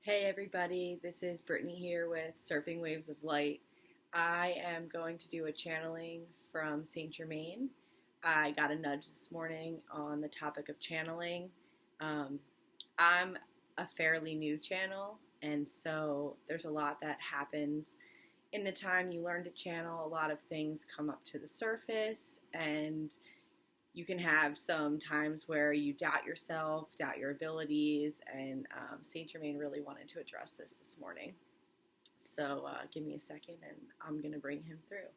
Hey everybody, this is Brittany here with Surfing Waves of Light. I am going to do a channeling from St.Germain. I got a nudge this morning on the topic of channeling. Um, I'm a fairly new channel, and so there's a lot that happens in the time you learn to channel. A lot of things come up to the surface, and you can have some times where you doubt yourself, doubt your abilities, and St. Germain really wanted to address this morning. So give me a second and I'm going to bring him through.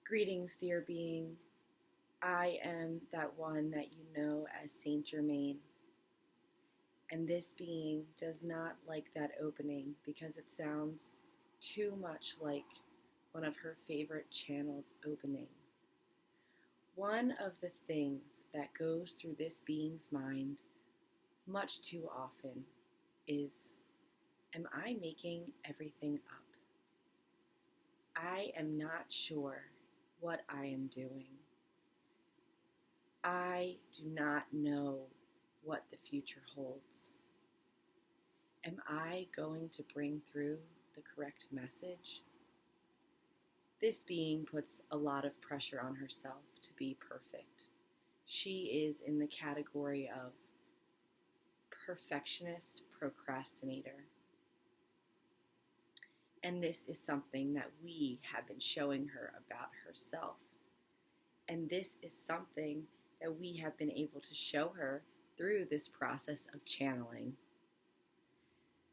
Greetings, dear being. I am that one that you know as St. Germain. And this being does not like that opening because it sounds too much like one of her favorite channel's openings. One of the things that goes through this being's mind much too often is, am I making everything up? I am not sure what I am doing. I do not know what the future holds. Am I going to bring through the correct message? This being puts a lot of pressure on herself to be perfect. She is in the category of perfectionist procrastinator. And this is something that we have been showing her about herself. And this is something that we have been able to show her through this process of channeling.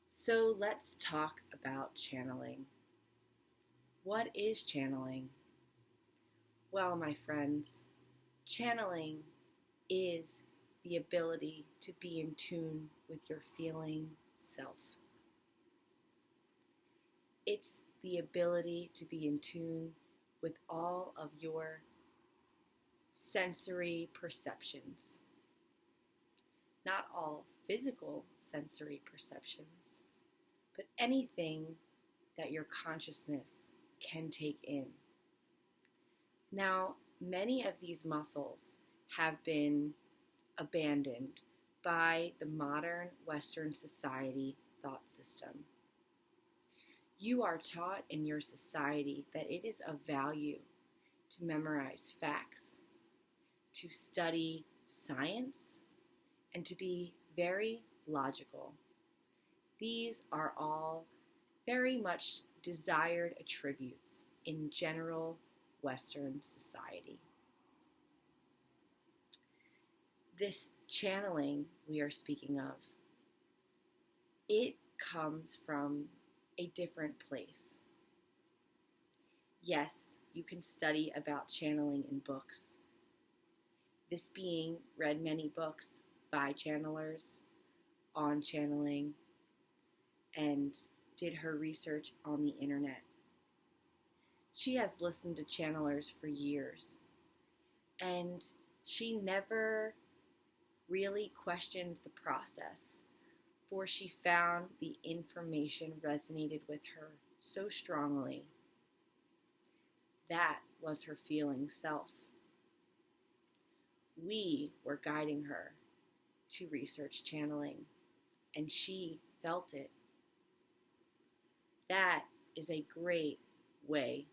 So let's talk about channeling. What is channeling? Well, my friends, channeling is the ability to be in tune with your feeling self. It's the ability to be in tune with all of your sensory perceptions. Not all physical sensory perceptions, but anything that your consciousness can take in. Now, many of these muscles have been abandoned by the modern Western society thought system. You are taught in your society that it is of value to memorize facts, to study science, and to be very logical. These are all very much desired attributes in general Western society. This channeling we are speaking of, it comes from a different place. Yes, you can study about channeling in books. This being read many books by channelers on channeling and did her research on the internet. She has listened to channelers for years, and she never really questioned the process, for she found the information resonated with her so strongly. That was her feeling self. We were guiding her to research channeling, and she felt it. That is a great way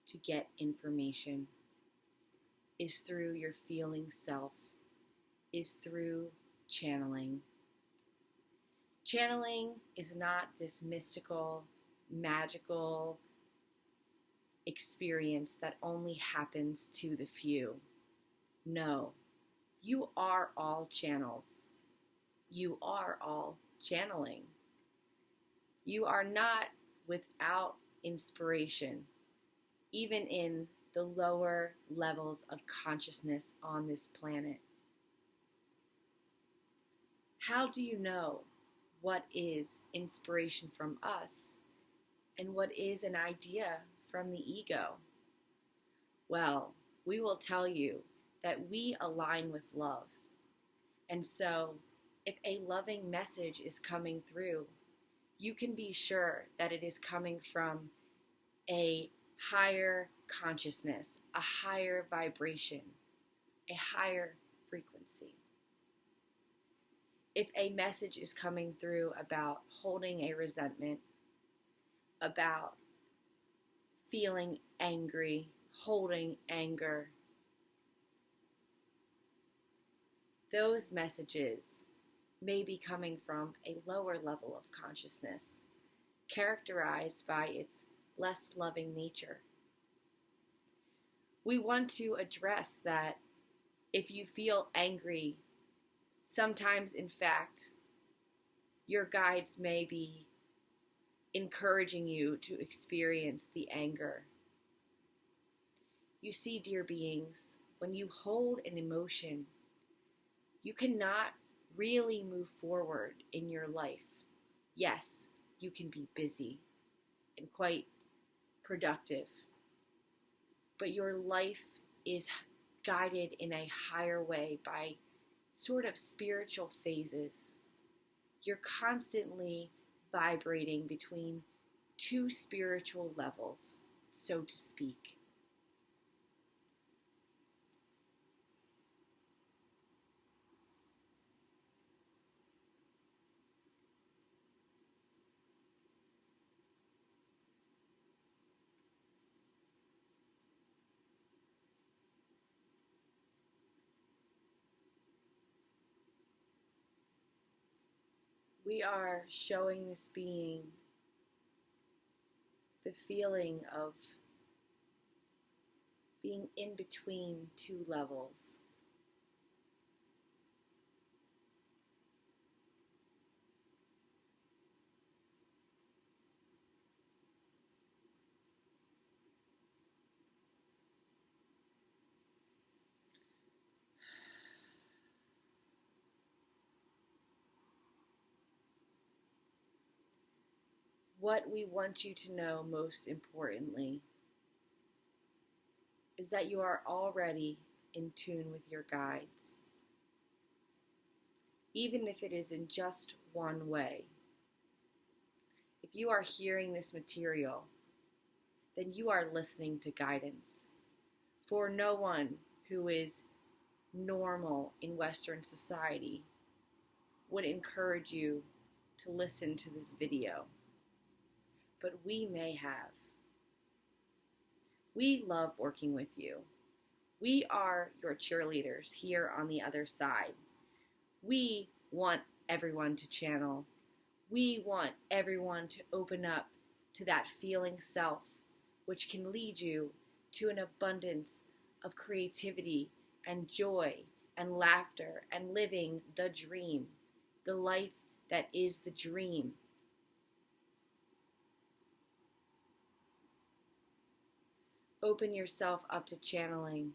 to get information, is through your feeling self, is through channeling. Channeling is not this mystical, magical experience that only happens to the few. No, you are all channels. You are all channeling. You are not without inspiration, even in the lower levels of consciousness on this planet. How do you know what is inspiration from us And what is an idea from the ego? Well, we will tell you that we align with love. And so, if a loving message is coming through, you can be sure that it is coming from a higher consciousness, a higher vibration, a higher frequency. If a message is coming through about holding a resentment, about feeling angry, holding anger, those messages may be coming from a lower level of consciousness, characterized by its less loving nature. We want to address that if you feel angry, sometimes, in fact, your guides may be encouraging you to experience the anger. You see, dear beings, when you hold an emotion, you cannot really move forward in your life. Yes, you can be busy and quite productive, but your life is guided in a higher way by sort of spiritual phases. You're constantly vibrating between two spiritual levels, so to speak. We are showing this being the feeling of being in between two levels. What we want you to know most importantly is that you are already in tune with your guides, even if it is in just one way. If you are hearing this material, then you are listening to guidance. For no one who is normal in Western society would encourage you to listen to this video, but we may have. We love working with you. We are your cheerleaders here on the other side. We want everyone to channel. We want everyone to open up to that feeling self, which can lead you to an abundance of creativity and joy and laughter and living the dream, the life that is the dream. Open yourself up to channeling.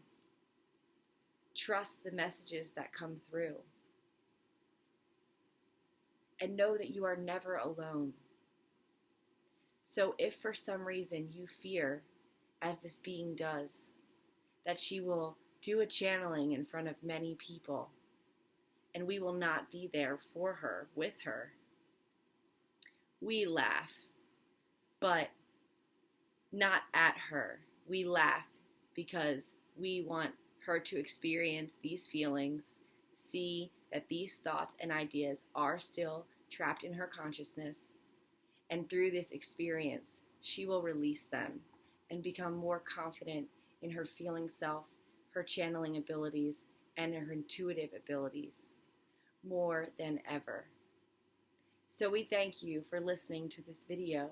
Trust the messages that come through. And know that you are never alone. So if for some reason you fear, as this being does, that she will do a channeling in front of many people, and we will not be there for her, with her, we laugh, but not at her. We laugh because we want her to experience these feelings, see that these thoughts and ideas are still trapped in her consciousness, and through this experience, she will release them and become more confident in her feeling self, her channeling abilities, and her intuitive abilities more than ever. So we thank you for listening to this video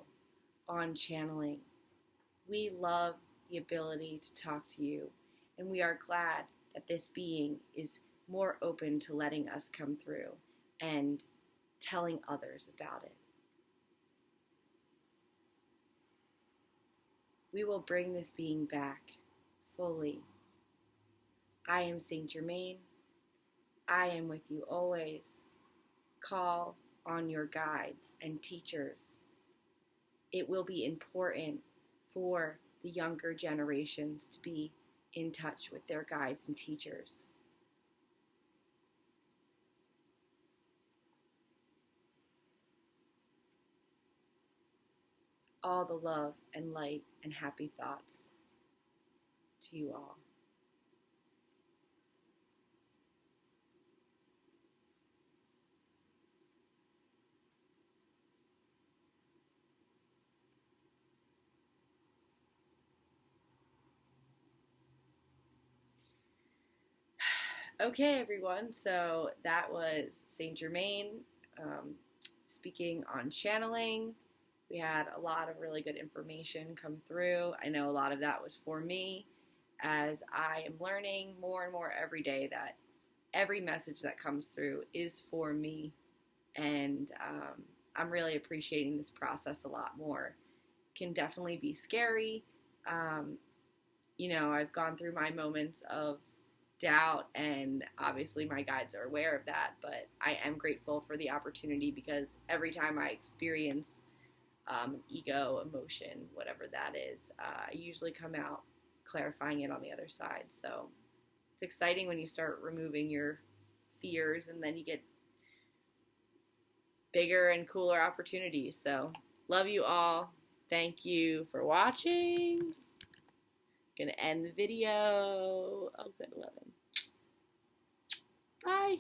on channeling. We love the ability to talk to you, and we are glad that this being is more open to letting us come through and telling others about it. We will bring this being back fully. I am St.Germain. I am with you always. Call on your guides and teachers. it will be important for the younger generations to be in touch with their guides and teachers. All the love and light and happy thoughts to you all. Okay, everyone, so that was St.Germain speaking on channeling. We had a lot of really good information come through. I know a lot of that was for me, as I am learning more and more every day that every message that comes through is for me, and I'm really appreciating this process a lot more. It can definitely be scary. I've gone through my moments of doubt, and obviously my guides are aware of that, but I am grateful for the opportunity, because every time I experience ego, emotion, whatever that is, I usually come out clarifying it on the other side. So it's exciting when you start removing your fears, and then you get bigger and cooler opportunities. So love you all. Thank you for watching. Gonna end the video. Oh, good 11. Bye.